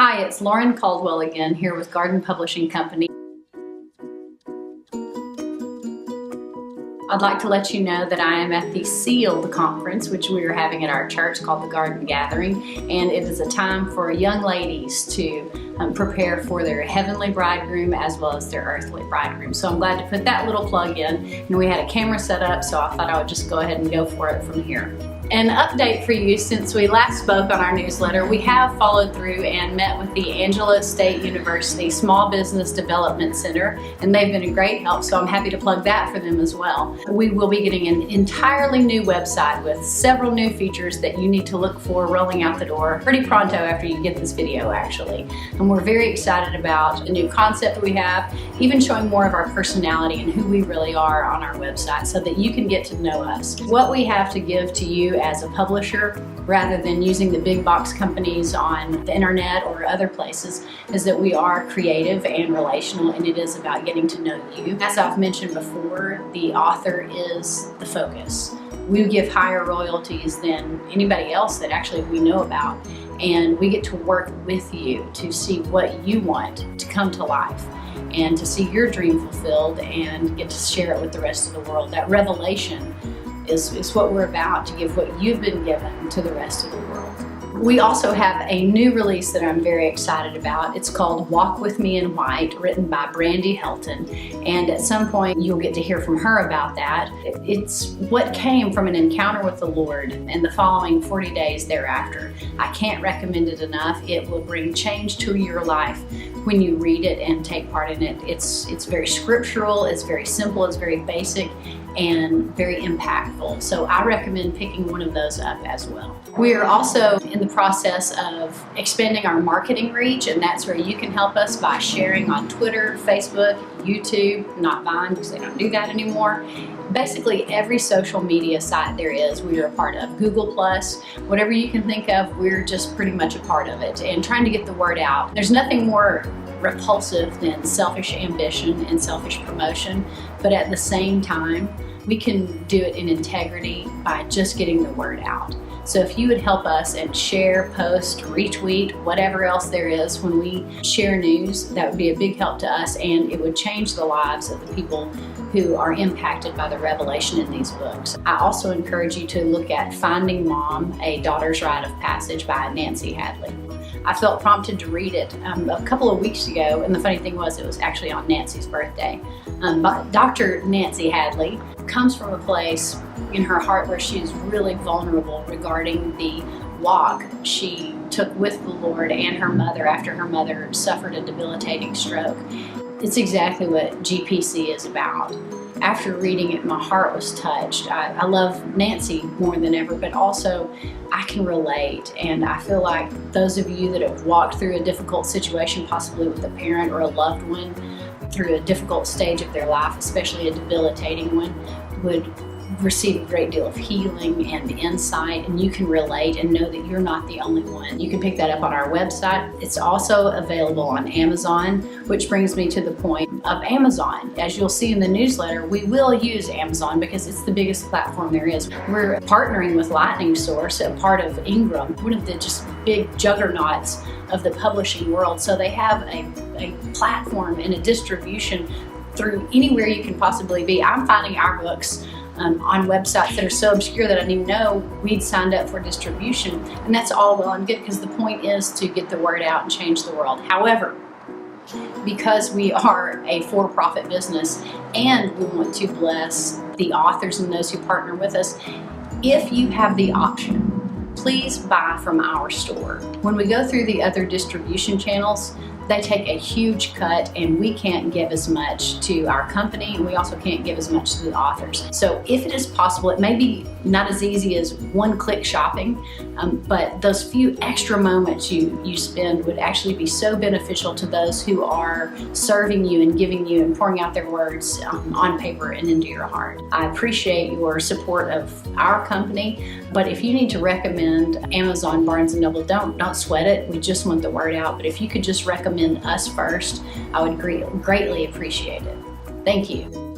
Hi, it's Lauren Caldwell again here with Garden Publishing Company. I'd like to let you know that I am at the Sealed Conference, which we are having at our church called the Garden Gathering, and it is a time for young ladies to prepare for their heavenly bridegroom as well as their earthly bridegroom. So I'm glad to put that little plug in, and we had a camera set up, so I thought I would just go ahead and go for it from here. An update for you: since we last spoke on our newsletter, we have followed through and met with the Angelo State University Small Business Development Center, and they've been a great help, so I'm happy to plug that for them as well. We will be getting an entirely new website with several new features that you need to look for rolling out the door pretty pronto after you get this video, actually. And we're very excited about the new concept we have, even showing more of our personality and who we really are on our website so that you can get to know us. What we have to give to you as a publisher, rather than using the big box companies on the internet or other places, is that we are creative and relational, and it is about getting to know you. As I've mentioned before, the author is the focus. We give higher royalties than anybody else that actually we know about, and we get to work with you to see what you want to come to life and to see your dream fulfilled and get to share it with the rest of the world. That revelation is what we're about, to give what you've been given to the rest of the world. We also have a new release that I'm very excited about. It's called Walk With Me in White, written by Brandy Helton, and at some point you'll get to hear from her about that. It's what came from an encounter with the Lord and the following 40 days thereafter. I can't recommend it enough. It will bring change to your life when you read it and take part in it. It's very scriptural, it's very simple, it's very basic, and very impactful. So I recommend picking one of those up as well. We are also in the process of expanding our marketing reach, and that's where you can help us by sharing on Twitter, Facebook, YouTube, not Vine because they don't do that anymore. Basically every social media site there is, we are a part of. Google+, whatever you can think of, we're just pretty much a part of it and trying to get the word out. There's nothing more repulsive than selfish ambition and selfish promotion, but at the same time, we can do it in integrity by just getting the word out. So if you would help us and share, post, retweet, whatever else there is when we share news, that would be a big help to us, and it would change the lives of the people who are impacted by the revelation in these books. I also encourage you to look at Finding Mom, A Daughter's Rite of Passage by Nancy Hadley. I felt prompted to read it a couple of weeks ago, and the funny thing was it was actually on Nancy's birthday. Dr. Nancy Hadley comes from a place in her heart where she is really vulnerable regarding the walk she took with the Lord and her mother after her mother suffered a debilitating stroke. It's exactly what GPC is about. After reading it, my heart was touched. I love Nancy more than ever, but also I can relate, and I feel like those of you that have walked through a difficult situation, possibly with a parent or a loved one, through a difficult stage of their life, especially a debilitating one, would receive a great deal of healing and insight, and you can relate and know that you're not the only one. You can pick that up on our website. It's also available on Amazon, which brings me to the point of Amazon. As you'll see in the newsletter, we will use Amazon because it's the biggest platform there is. We're partnering with Lightning Source, a part of Ingram, one of the just big juggernauts of the publishing world. So they have a platform and a distribution through anywhere you can possibly be. I'm finding our books on websites that are so obscure that I didn't even know we'd signed up for distribution. And that's all well and good because the point is to get the word out and change the world. However, because we are a for-profit business and we want to bless the authors and those who partner with us, if you have the option, please buy from our store. When we go through the other distribution channels, they take a huge cut, and we can't give as much to our company, and we also can't give as much to the authors. So if it is possible, it may be not as easy as one-click shopping, but those few extra moments you spend would actually be so beneficial to those who are serving you and giving you and pouring out their words on paper and into your heart. I appreciate your support of our company, but if you need to recommend Amazon, Barnes & Noble, don't sweat it. We just want the word out. But if you could just recommend us first, I would greatly appreciate it. Thank you.